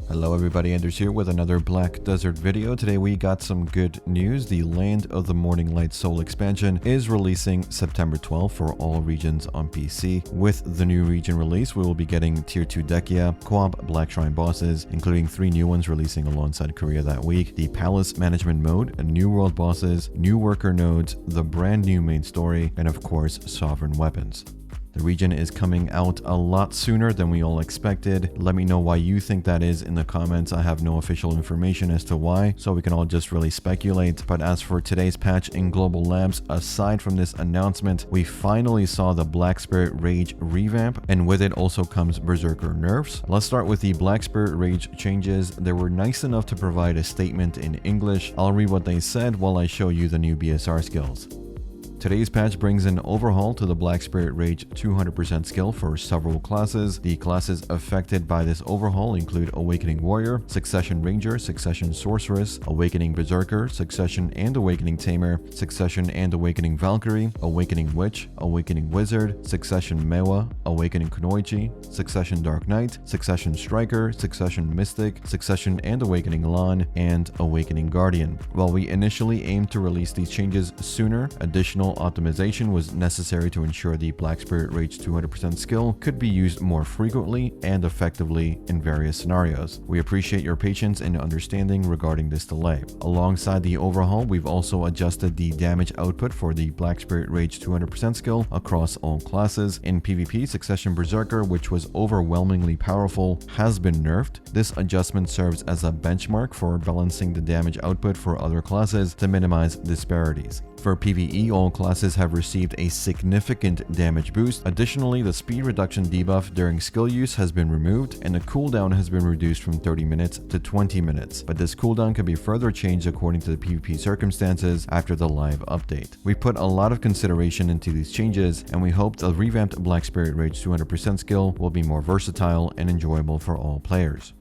Hello everybody, Anders here with another Black Desert video. Today we got some good news. The Land of the Morning Light Seoul expansion is releasing September 12th for all regions on PC. With the new region release, we will be getting Tier 2 Dehkia, co-op Black Shrine bosses, including 3 new ones releasing alongside Korea that week, the Palace Management Mode, new world bosses, new worker nodes, the brand new main story, and of course, sovereign weapons. The region is coming out a lot sooner than we all expected. Let me know why you think that is in the comments. I have no official information as to why, so we can all just really speculate. But as for today's patch in Global Labs, aside from this announcement, we finally saw the Black Spirit Rage revamp, and with it also comes Berserker nerfs. Let's start with the Black Spirit Rage changes. They were nice enough to provide a statement in English. I'll read what they said while I show you the new BSR skills. Today's patch brings an overhaul to the Black Spirit Rage 200% skill for several classes. The classes affected by this overhaul include Awakening Warrior, Succession Ranger, Succession Sorceress, Awakening Berserker, Succession and Awakening Tamer, Succession and Awakening Valkyrie, Awakening Witch, Awakening Wizard, Succession Mewa, Awakening Kunoichi, Succession Dark Knight, Succession Striker, Succession Mystic, Succession and Awakening Lan, and Awakening Guardian. While we initially aimed to release these changes sooner, additional optimization was necessary to ensure the Black Spirit Rage 200% skill could be used more frequently and effectively in various scenarios. We appreciate your patience and understanding regarding this delay. Alongside the overhaul, we've also adjusted the damage output for the Black Spirit Rage 200% skill across all classes. In PvP, Succession Berserker, which was overwhelmingly powerful, has been nerfed. This adjustment serves as a benchmark for balancing the damage output for other classes to minimize disparities. For PvE, all classes have received a significant damage boost. Additionally, the speed reduction debuff during skill use has been removed, and the cooldown has been reduced from 30 minutes to 20 minutes. But this cooldown can be further changed according to the PvP circumstances after the live update. We put a lot of consideration into these changes, and we hope the revamped Black Spirit Rage 200% skill will be more versatile and enjoyable for all players.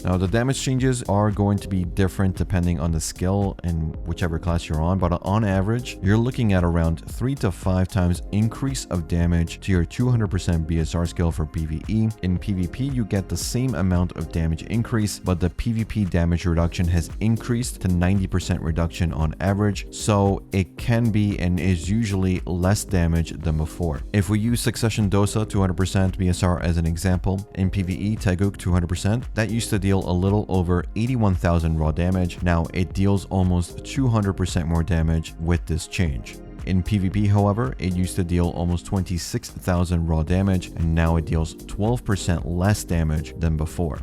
Now, the damage changes are going to be different depending on the skill and whichever class you're on, but on average, you're looking at around 3 to 5 times increase of damage to your 200% BSR skill for PvE. In PvP, you get the same amount of damage increase, but the PvP damage reduction has increased to 90% reduction on average, so it can be and is usually less damage than before. If we use Succession Dosa 200% BSR as an example, in PvE, Taeguk 200%, that used to deal a little over 81,000 raw damage. Now it deals almost 200% more damage with this change. In PvP, however, it used to deal almost 26,000 raw damage, and now it deals 12% less damage than before.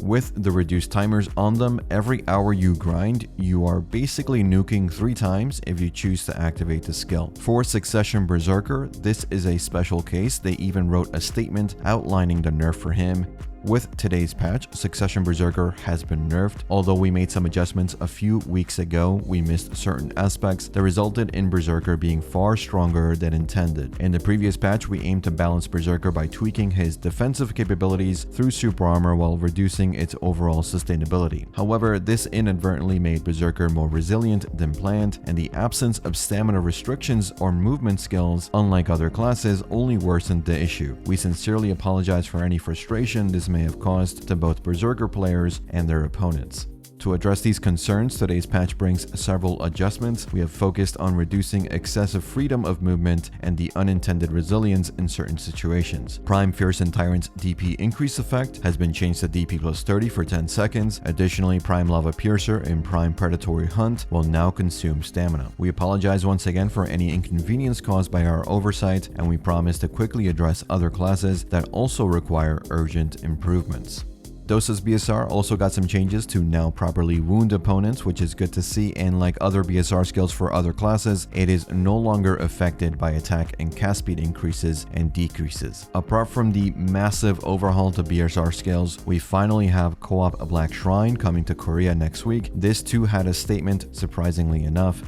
With the reduced timers on them, every hour you grind, you are basically nuking 3 times if you choose to activate the skill. For Succession Berserker, this is a special case. They even wrote a statement outlining the nerf for him. With today's patch, Succession Berserker has been nerfed. Although we made some adjustments a few weeks ago, we missed certain aspects that resulted in Berserker being far stronger than intended. In the previous patch, we aimed to balance Berserker by tweaking his defensive capabilities through super armor while reducing its overall sustainability. However, this inadvertently made Berserker more resilient than planned, and the absence of stamina restrictions or movement skills, unlike other classes, only worsened the issue. We sincerely apologize for any frustration this may have caused to both Berserker players and their opponents. To address these concerns, today's patch brings several adjustments. We have focused on reducing excessive freedom of movement and the unintended resilience in certain situations. Prime Fearsome Tyrant's DP increase effect has been changed to DP plus 30 for 10 seconds. Additionally, Prime Lava Piercer in Prime Predatory Hunt will now consume stamina. We apologize once again for any inconvenience caused by our oversight, and we promise to quickly address other classes that also require urgent improvements. Dosa's BSR also got some changes to now properly wound opponents, which is good to see, and like other BSR skills for other classes, it is no longer affected by attack and cast speed increases and decreases. Apart from the massive overhaul to BSR skills, we finally have co-op Black Shrine coming to Korea next week. This too had a statement, surprisingly enough.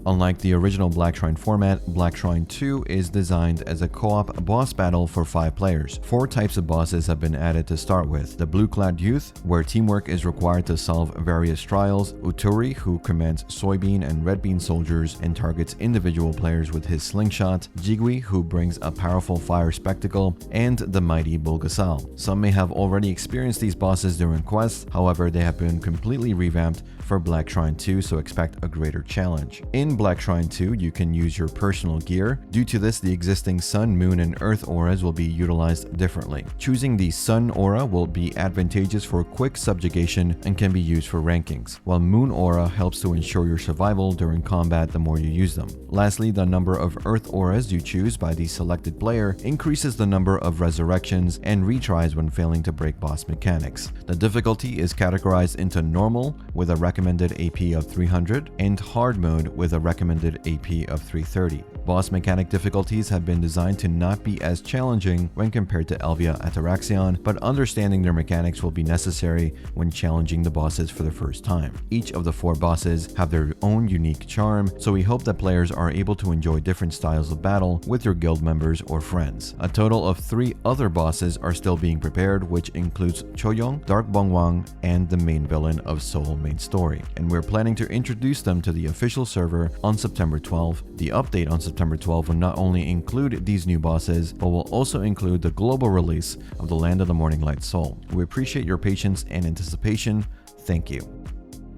Unlike the original Black Shrine format, Black Shrine 2 is designed as a co-op boss battle for 5 players. 4 types of bosses have been added to start with. The Blue-clad Youth, where teamwork is required to solve various trials, Uturi, who commands soybean and red bean soldiers and targets individual players with his slingshot, Jigui, who brings a powerful fire spectacle, and the mighty Bulgasal. Some may have already experienced these bosses during quests, however they have been completely revamped for Black Shrine 2, so expect a greater challenge. In Black Shrine 2, you can use your personal gear. Due to this, the existing Sun, Moon, and Earth auras will be utilized differently. Choosing the Sun aura will be advantageous for quick subjugation and can be used for rankings, while Moon aura helps to ensure your survival during combat the more you use them. Lastly, the number of Earth auras you choose by the selected player increases the number of resurrections and retries when failing to break boss mechanics. The difficulty is categorized into normal with a recommended AP of 300 and hard mode with a recommended AP of 330. Boss mechanic difficulties have been designed to not be as challenging when compared to Elvia Ataraxion, but understanding their mechanics will be necessary when challenging the bosses for the first time. Each of the 4 bosses have their own unique charm, so we hope that players are able to enjoy different styles of battle with your guild members or friends. A total of 3 other bosses are still being prepared, which includes Choyong, Dark Bongwang, and the main villain of Seoul main story, and we're planning to introduce them to the official server on September 12. The update on September 12 will not only include these new bosses, but will also include the global release of the Land of the Morning Light Soul. We appreciate your patience and anticipation. Thank you.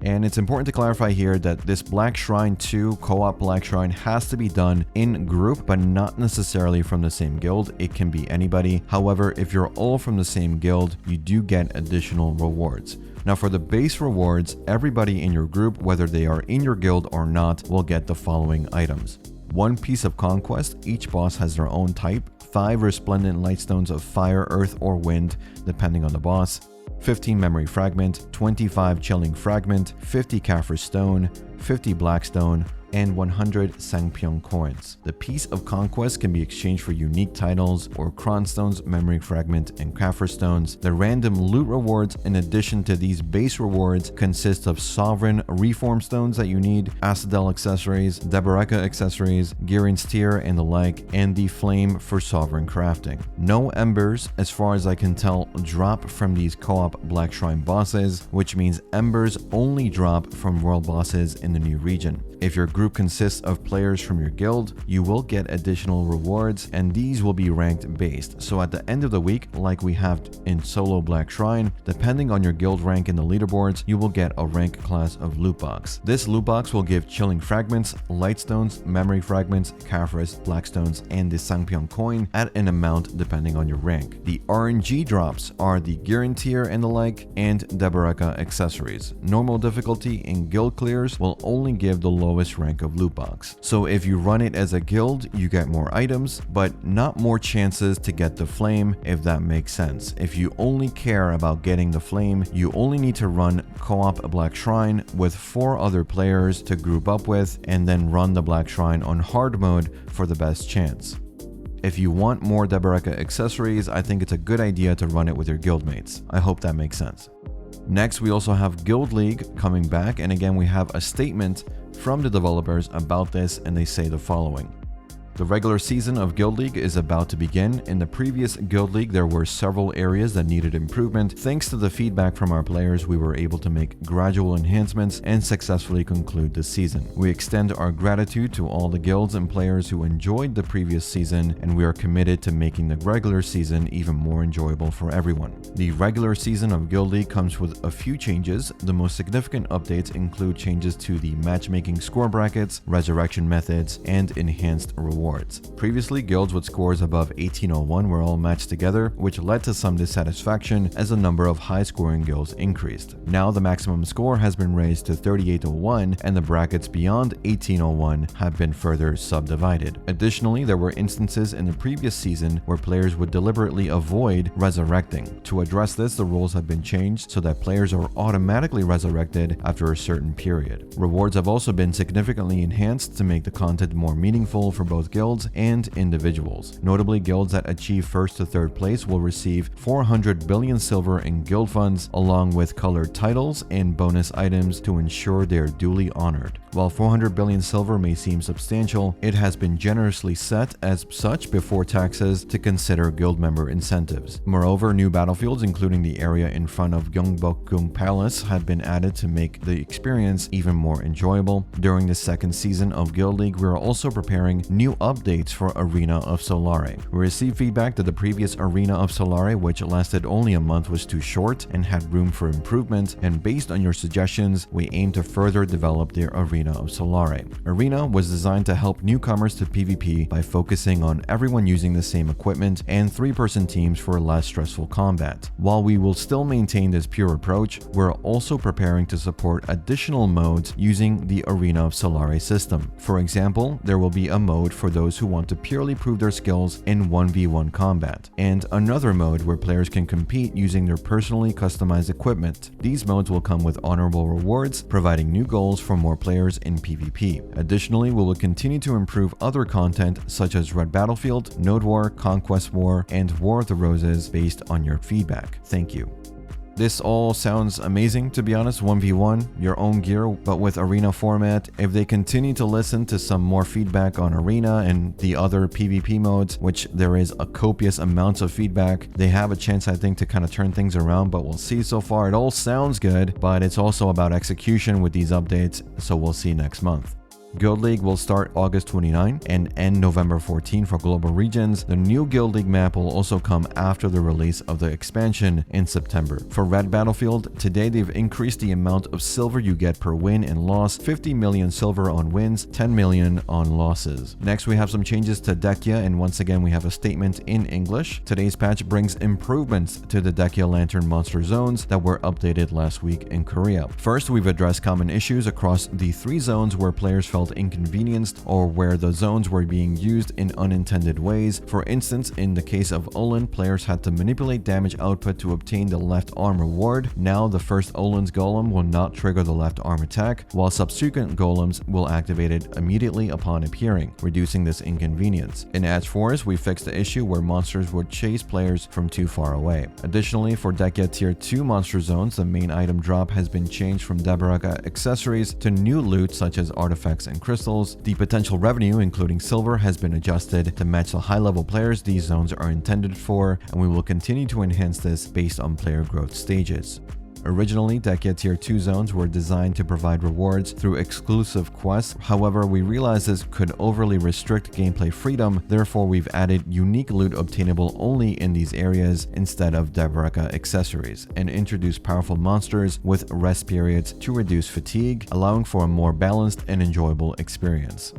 And it's important to clarify here that this Black Shrine 2 co-op Black Shrine has to be done in group, but not necessarily from the same guild. It can be anybody. However, if you're all from the same guild, you do get additional rewards. Now for the base rewards, everybody in your group, whether they are in your guild or not, will get the following items. 1 piece of conquest. Each boss has their own type. 5 resplendent lightstones of fire, earth, or wind, depending on the boss. 15 memory fragment, 25 chilling fragment, 50 Kaffir stone, 50 blackstone, and 100 Sangpyeong coins. The piece of conquest can be exchanged for unique titles or cronstones, memory fragment, and Kaffir stones. The random loot rewards in addition to these base rewards consist of sovereign reform stones that you need, Asadel accessories, Deboreka accessories, Girin's tier and the like, and the flame for sovereign crafting. No embers, as far as I can tell, drop from these co-op Black Shrine bosses, which means embers only drop from world bosses in the new region. If your group consists of players from your guild, you will get additional rewards, and these will be ranked based. So at the end of the week, like we have in solo Black Shrine, depending on your guild rank in the leaderboards, you will get a rank class of loot box. This loot box will give chilling fragments, lightstones, memory fragments, Kafris, blackstones, and the Sangpyeong coin at an amount depending on your rank. The RNG drops are the Girin tier and the like, and Deboreka accessories. Normal difficulty in guild clears will only give the lowest rank of loot box. So if you run it as a guild, you get more items, but not more chances to get the flame, if that makes sense. If you only care about getting the flame, you only need to run co-op Black Shrine with 4 other players to group up with, and then run the Black Shrine on hard mode for the best chance. If you want more Deboreka accessories, I think it's a good idea to run it with your guildmates. I hope that makes sense. Next, we also have Guild League coming back, and again we have a statement from the developers about this, and they say the following. The regular season of Guild League is about to begin. In the previous Guild League, there were several areas that needed improvement. Thanks to the feedback from our players, we were able to make gradual enhancements and successfully conclude the season. We extend our gratitude to all the guilds and players who enjoyed the previous season, and we are committed to making the regular season even more enjoyable for everyone. The regular season of Guild League comes with a few changes. The most significant updates include changes to the matchmaking score brackets, resurrection methods, and enhanced rewards. Previously, guilds with scores above 1801 were all matched together, which led to some dissatisfaction as the number of high-scoring guilds increased. Now the maximum score has been raised to 3801, and the brackets beyond 1801 have been further subdivided. Additionally, there were instances in the previous season where players would deliberately avoid resurrecting. To address this, the rules have been changed so that players are automatically resurrected after a certain period. Rewards have also been significantly enhanced to make the content more meaningful for both guilds and individuals. Notably, guilds that achieve 1st to 3rd place will receive 400 billion silver in guild funds, along with colored titles and bonus items to ensure they are duly honored. While 400 billion silver may seem substantial, it has been generously set as such before taxes to consider guild member incentives. Moreover, new battlefields, including the area in front of Gyeongbokgung Palace, have been added to make the experience even more enjoyable. During the 2nd season of Guild League, we are also preparing new updates for Arena of Solare. We received feedback that the previous Arena of Solare, which lasted only a month, was too short and had room for improvement, and based on your suggestions, we aim to further develop the Arena of Solare. Arena was designed to help newcomers to PvP by focusing on everyone using the same equipment and 3-person teams for less stressful combat. While we will still maintain this pure approach, we're also preparing to support additional modes using the Arena of Solare system. For example, there will be a mode for those who want to purely prove their skills in 1v1 combat, and another mode where players can compete using their personally customized equipment. These modes will come with honorable rewards, providing new goals for more players in PvP. Additionally, we will continue to improve other content such as Red Battlefield, Node War, Conquest War, and War of the Roses based on your feedback. Thank you. This all sounds amazing, to be honest. 1v1, your own gear, but with Arena format. If they continue to listen to some more feedback on Arena and the other PvP modes, which there is a copious amounts of feedback, they have a chance, I think, to kind of turn things around, but we'll see. So far, it all sounds good, but it's also about execution with these updates, so we'll see next month. Guild League will start August 29 and end November 14 for global regions. The new Guild League map will also come after the release of the expansion in September. For Red Battlefield, today they've increased the amount of silver you get per win and loss, 50 million silver on wins, 10 million on losses. Next, we have some changes to Dehkia, and once again we have a statement in English. Today's patch brings improvements to the Dehkia Lantern monster zones that were updated last week in Korea. First, we've addressed common issues across the 3 zones where players felt inconvenienced or where the zones were being used in unintended ways. For instance, in the case of Olin, players had to manipulate damage output to obtain the left arm reward. Now the first Olin's golem will not trigger the left arm attack, while subsequent golems will activate it immediately upon appearing, reducing this inconvenience. In Ash Forest, we fixed the issue where monsters would chase players from too far away. Additionally, for Dehkia Tier 2 monster zones, the main item drop has been changed from Berserker accessories to new loot such as artifacts and crystals. The potential revenue, including silver, has been adjusted to match the high-level players these zones are intended for, and we will continue to enhance this based on player growth stages. Originally, Dehkia Tier 2 zones were designed to provide rewards through exclusive quests. However, we realized this could overly restrict gameplay freedom, therefore we've added unique loot obtainable only in these areas instead of Berserker accessories, and introduced powerful monsters with rest periods to reduce fatigue, allowing for a more balanced and enjoyable experience.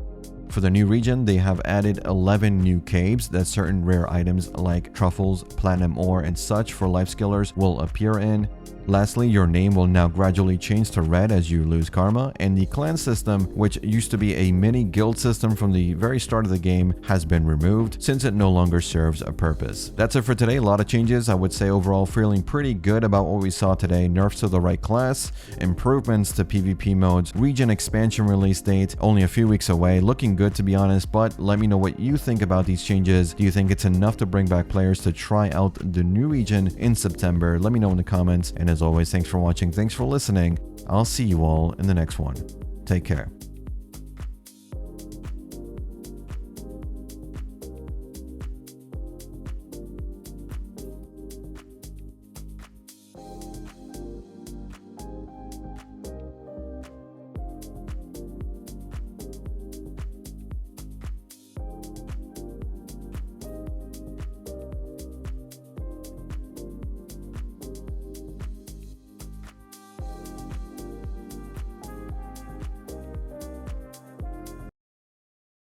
For the new region, they have added 11 new caves that certain rare items like truffles, platinum ore, and such for life skillers will appear in. Lastly, your name will now gradually change to red as you lose karma, and the clan system, which used to be a mini guild system from the very start of the game, has been removed since it no longer serves a purpose. That's it for today. A lot of changes. I would say overall feeling pretty good about what we saw today. Nerfs to the right class, improvements to PvP modes, region expansion release date only a few weeks away. Looking good, to be honest, but let me know what you think about these changes. Do you think it's enough to bring back players to try out the new region in September? Let me know in the comments, and as always, thanks for watching, thanks for listening. I'll see you all in the next one. Take care.